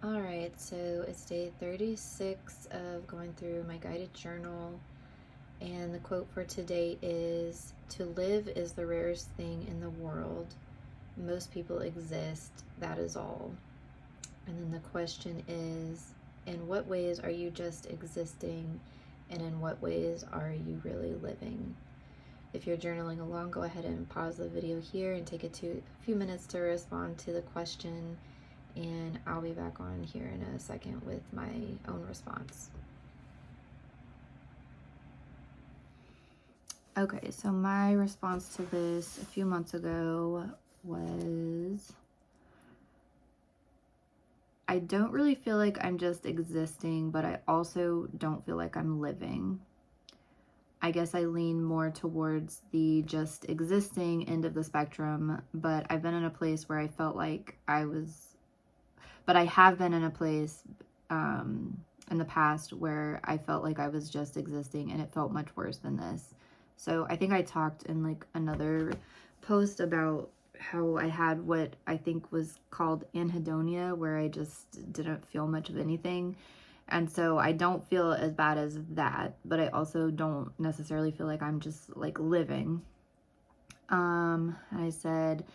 All right, so it's day 36 of going through my guided journal, and the quote for today is, "To live is the rarest thing in the world. Most people exist, that is all." And then the question is, in what ways are you just existing, and in what ways are you really living? If you're journaling along, go ahead and pause the video here and take a few minutes to respond to the question, and I'll be back on here in a second with my own response. Okay, so my response to this a few months ago was, I don't really feel like I'm just existing, but I also don't feel like I'm living. I guess I lean more towards the just existing end of the spectrum, but I've been in a place where I felt like I have been in a place in the past where I felt like I was just existing, and it felt much worse than this. So I think I talked in like another post about how I had what I think was called anhedonia, where I just didn't feel much of anything. And so I don't feel as bad as that, but I also don't necessarily feel like I'm just like living. I said,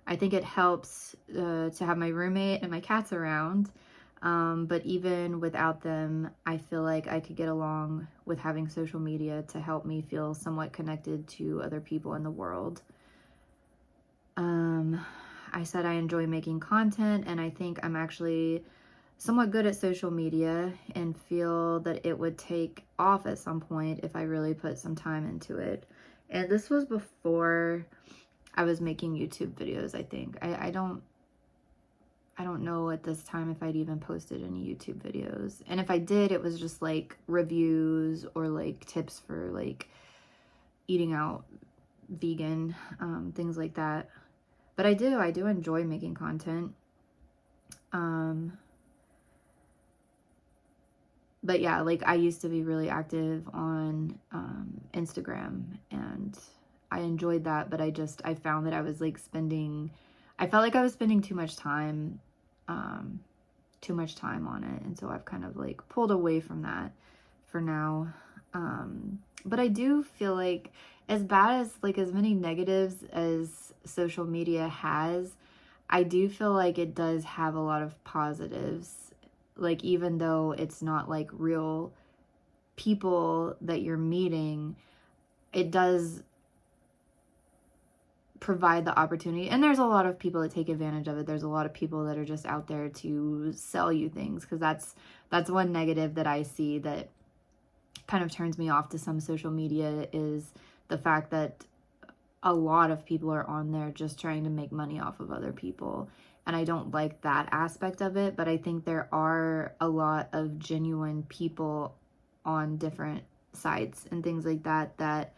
I think it helps to have my roommate and my cats around. But even without them, I feel like I could get along with having social media to help me feel somewhat connected to other people in the world. I said I enjoy making content, and I think I'm actually somewhat good at social media and feel that it would take off at some point if I really put some time into it. And this was before I was making YouTube videos, I think. I don't know at this time if I'd even posted any YouTube videos. And if I did, it was just like reviews or like tips for like eating out, vegan, things like that. But I do enjoy making content. But yeah, like I used to be really active on Instagram, and I enjoyed that, but I found that I was like I felt like I was spending too much time on it. And so I've kind of like pulled away from that for now. But I do feel like, as bad as like as many negatives as social media has, I do feel like it does have a lot of positives. Like, even though it's not like real people that you're meeting, it does provide the opportunity. And there's a lot of people that take advantage of it. There's a lot of people that are just out there to sell you things, because that's one negative that I see that kind of turns me off to some social media, is the fact that a lot of people are on there just trying to make money off of other people. And I don't like that aspect of it, but I think there are a lot of genuine people on different sites and things like that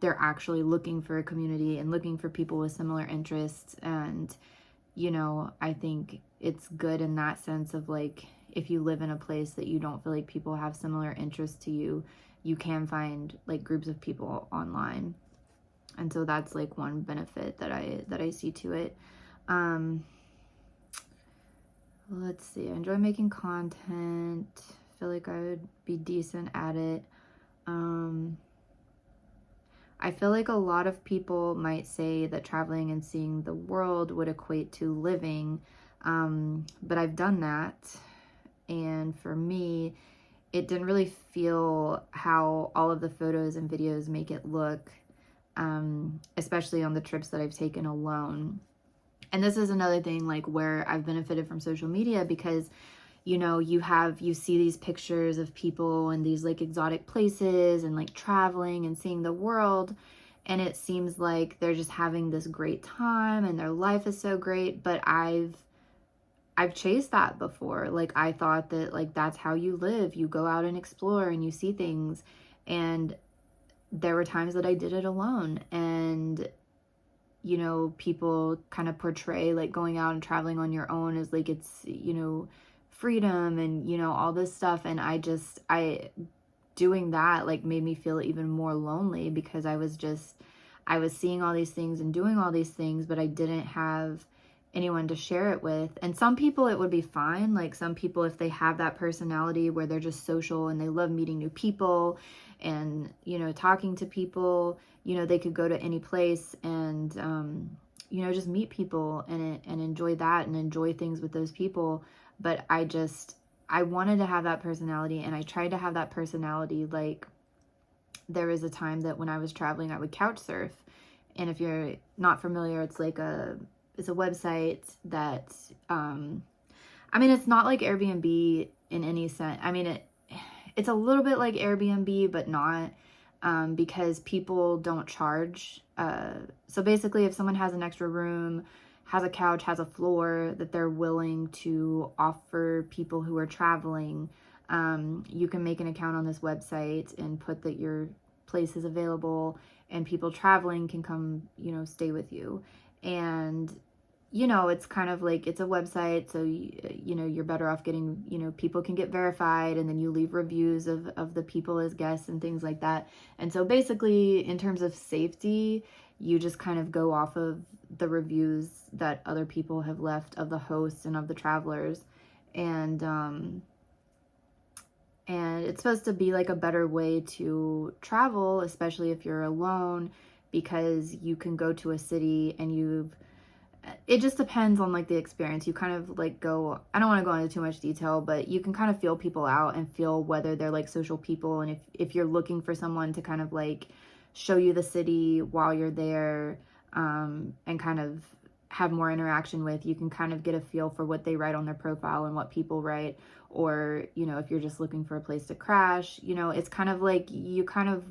they're actually looking for a community and looking for people with similar interests. And I think it's good in that sense of like, if you live in a place that you don't feel like people have similar interests to you, you can find like groups of people online. And so that's like one benefit that I see to it. Let's see, I enjoy making content. Feel like I would be decent at it. I feel like a lot of people might say that traveling and seeing the world would equate to living, but I've done that, and for me, it didn't really feel how all of the photos and videos make it look, especially on the trips that I've taken alone. And this is another thing like where I've benefited from social media, because you see these pictures of people in these like exotic places and like traveling and seeing the world, and it seems like they're just having this great time and their life is so great. But I've chased that before. Like, I thought that like that's how you live. You go out and explore and you see things. And there were times that I did it alone, and people kind of portray like going out and traveling on your own as like it's freedom and all this stuff. And I doing that like made me feel even more lonely, because I was seeing all these things and doing all these things, but I didn't have anyone to share it with. And some people it would be fine. Like some people, if they have that personality where they're just social and they love meeting new people and, you know, talking to people, you know, they could go to any place and, you know, just meet people and enjoy that and enjoy things with those people. But I wanted to have that personality, and I tried to have that personality. Like there was a time that when I was traveling, I would couch surf. And if you're not familiar, it's a website that, I mean, it's not like Airbnb in any sense. I mean, it's a little bit like Airbnb, but not, because people don't charge. So basically, if someone has an extra room, has a couch, has a floor that they're willing to offer people who are traveling, you can make an account on this website and put that your place is available, and people traveling can come, you know, stay with you. And you know, it's kind of like, it's a website, so you know, you're better off getting, you know, people can get verified, and then you leave reviews of the people as guests and things like that. And so basically, in terms of safety, you just kind of go off of the reviews that other people have left of the hosts and of the travelers. And it's supposed to be like a better way to travel, especially if you're alone, because you can go to a city and it just depends on like the experience. You kind of like I don't want to go into too much detail, but you can kind of feel people out and feel whether they're like social people. And if you're looking for someone to kind of like show you the city while you're there, and kind of have more interaction with, you can kind of get a feel for what they write on their profile and what people write. Or, you know, if you're just looking for a place to crash, you know, it's kind of like you kind of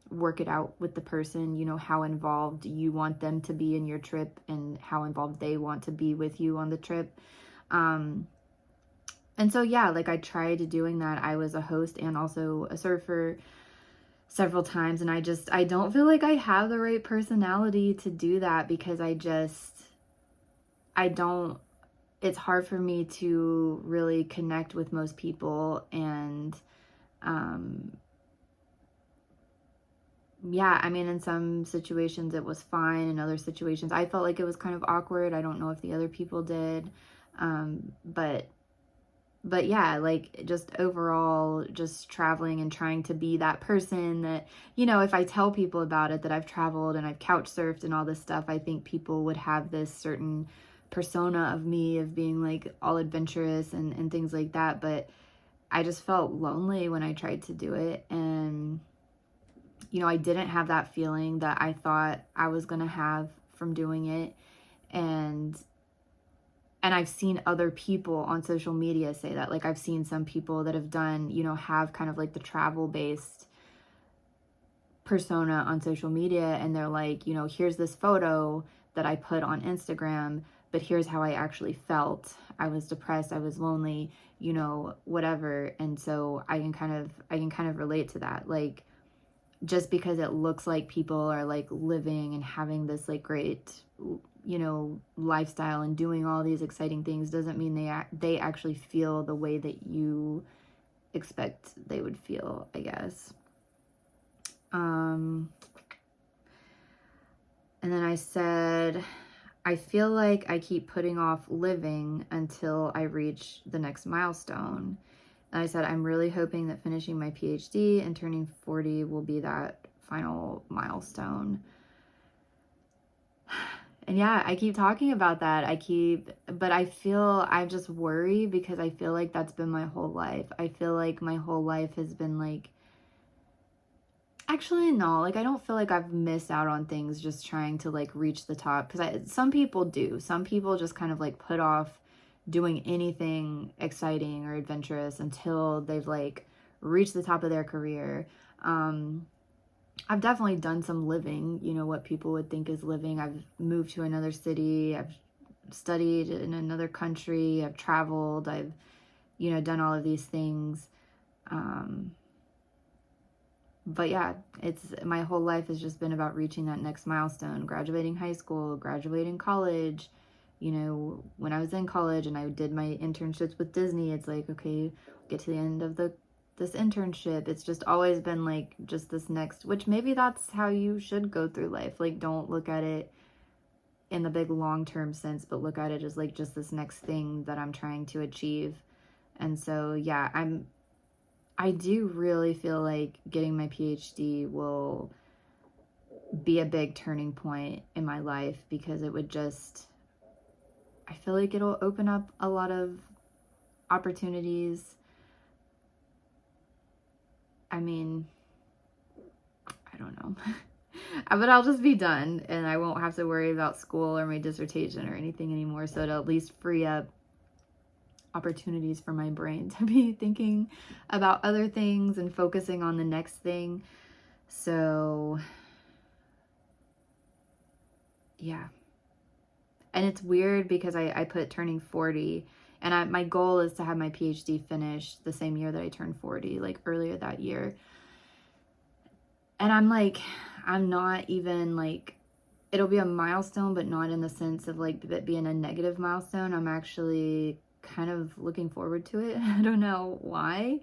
work it out with the person, you know, how involved you want them to be in your trip and how involved they want to be with you on the trip. And so, yeah, like I tried doing that. I was a host and also a surfer several times, and I don't feel like I have the right personality to do that, because I don't, it's hard for me to really connect with most people. And, yeah, I mean, in some situations it was fine. In other situations, I felt like it was kind of awkward. I don't know if the other people did. But yeah, like just overall, just traveling and trying to be that person that, you know, if I tell people about it, that I've traveled and I've couch surfed and all this stuff, I think people would have this certain persona of me of being like all adventurous and things like that. But I just felt lonely when I tried to do it. And, you know, I didn't have that feeling that I thought I was going to have from doing it. And I've seen other people on social media say that. Like I've seen some people that have done, you know, have kind of like the travel based persona on social media, and they're like, you know, here's this photo that I put on Instagram, but here's how I actually felt. I was depressed, I was lonely, you know, whatever. And so I can kind of relate to that. Like just because it looks like people are like living and having this like great, you know, lifestyle and doing all these exciting things doesn't mean they actually feel the way that you expect they would feel, I guess. And then I said, I feel like I keep putting off living until I reach the next milestone. And I said, I'm really hoping that finishing my PhD and turning 40 will be that final milestone. And yeah, I keep talking about that. But I just worry, because I feel like that's been my whole life. I feel like my whole life has been like, actually, no, like I don't feel like I've missed out on things just trying to like reach the top. Because some people do. Some people just kind of like put off doing anything exciting or adventurous until they've like reached the top of their career. I've definitely done some living, you know, what people would think is living. I've moved to another city. I've studied in another country. I've traveled. I've, you know, done all of these things. But yeah, my whole life has just been about reaching that next milestone, graduating high school, graduating college. You know, when I was in college and I did my internships with Disney, it's like, okay, get to the end of this internship. It's just always been like just this next, which maybe that's how you should go through life. Like don't look at it in the big long-term sense, but look at it as like just this next thing that I'm trying to achieve. And so, yeah, I do really feel like getting my PhD will be a big turning point in my life, because it would just, I feel like it'll open up a lot of opportunities. I mean, I don't know. But I'll just be done and I won't have to worry about school or my dissertation or anything anymore. So it'll at least free up opportunities for my brain to be thinking about other things and focusing on the next thing. So yeah. And it's weird because I put turning 40, and my goal is to have my PhD finished the same year that I turned 40, like earlier that year. And I'm like, I'm not even like, it'll be a milestone, but not in the sense of like it being a negative milestone. I'm actually kind of looking forward to it. I don't know why.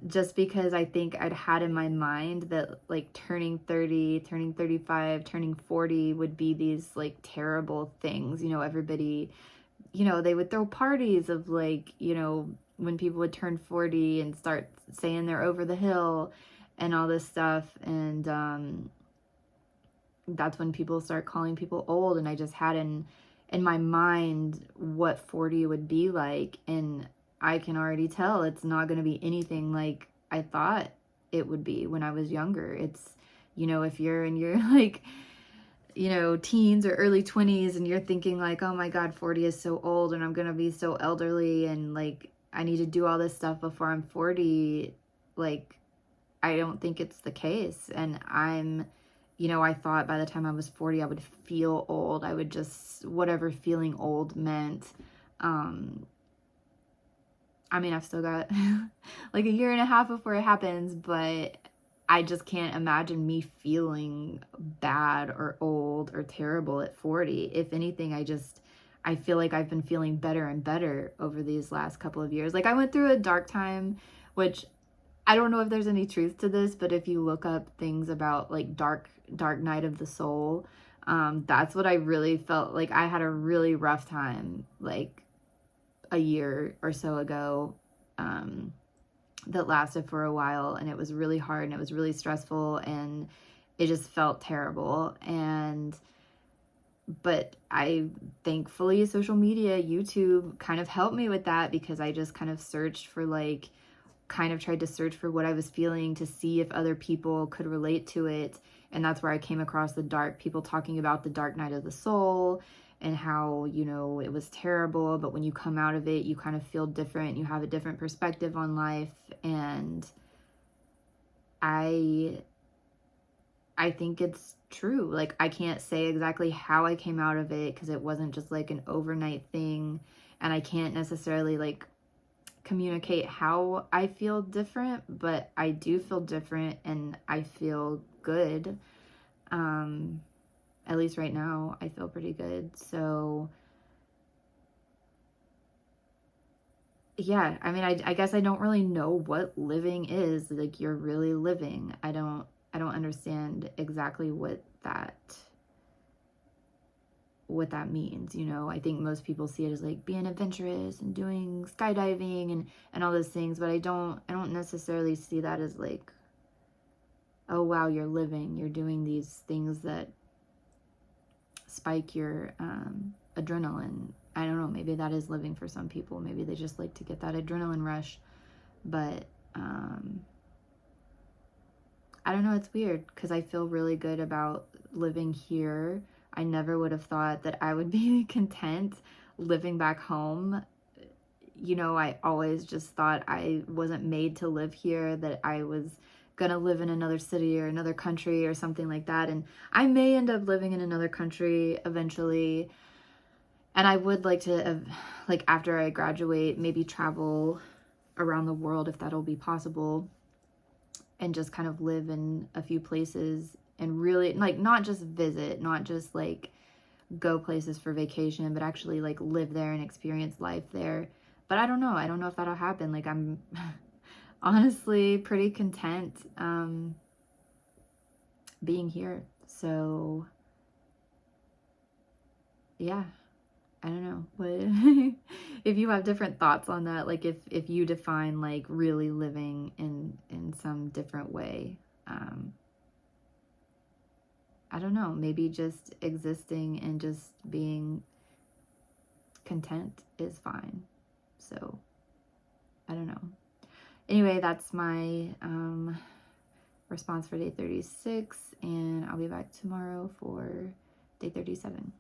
Just because I think I'd had in my mind that like turning 30, turning 35, turning 40 would be these like terrible things. You know, everybody, you know, they would throw parties of like, you know, when people would turn 40 and start saying they're over the hill and all this stuff. And that's when people start calling people old. And I just had in my mind what 40 would be like. And I can already tell it's not going to be anything like I thought it would be when I was younger. It's, you know, if you're in your like, you know, teens or early 20s and you're thinking like, oh my God, 40 is so old and I'm going to be so elderly and like I need to do all this stuff before I'm 40. Like, I don't think it's the case. And you know, I thought by the time I was 40, I would feel old. I would just, whatever feeling old meant. I mean, I've still got like a year and a half before it happens, but I just can't imagine me feeling bad or old or terrible at 40. If anything, I feel like I've been feeling better and better over these last couple of years. Like I went through a dark time, which I don't know if there's any truth to this, but if you look up things about like dark night of the soul, that's what I really felt like. I had a really rough time, like a year or so ago, that lasted for a while, and it was really hard and it was really stressful and it just felt terrible. But I thankfully social media, YouTube kind of helped me with that, because I just kind of tried to search for what I was feeling to see if other people could relate to it. And that's where I came across people talking about the dark night of the soul and how, you know, it was terrible, but when you come out of it, you kind of feel different. You have a different perspective on life. And I think it's true. Like, I can't say exactly how I came out of it because it wasn't just like an overnight thing. And I can't necessarily like communicate how I feel different, but I do feel different and I feel good. At least right now, I feel pretty good. So yeah, I mean, I guess I don't really know what living is. Like, you're really living. I don't understand exactly what that means, you know. I think most people see it as like being adventurous and doing skydiving and all those things, but I don't necessarily see that as like, oh wow, you're living, you're doing these things that spike your adrenaline. I don't know, maybe that is living for some people. Maybe they just like to get that adrenaline rush. But I don't know, it's weird because I feel really good about living here. I never would have thought that I would be content living back home. You know, I always just thought I wasn't made to live here, that I was gonna live in another city or another country or something like that. And I may end up living in another country eventually. And I would like to, like after I graduate, maybe travel around the world if that'll be possible, and just kind of live in a few places and really like not just visit, not just like go places for vacation, but actually like live there and experience life there. But I don't know if that'll happen. Like, I'm honestly pretty content being here. So yeah, I don't know. What if you have different thoughts on that? Like if you define like really living in some different way. I don't know, maybe just existing and just being content is fine. So, I don't know. Anyway, that's my response for day 36, and I'll be back tomorrow for day 37.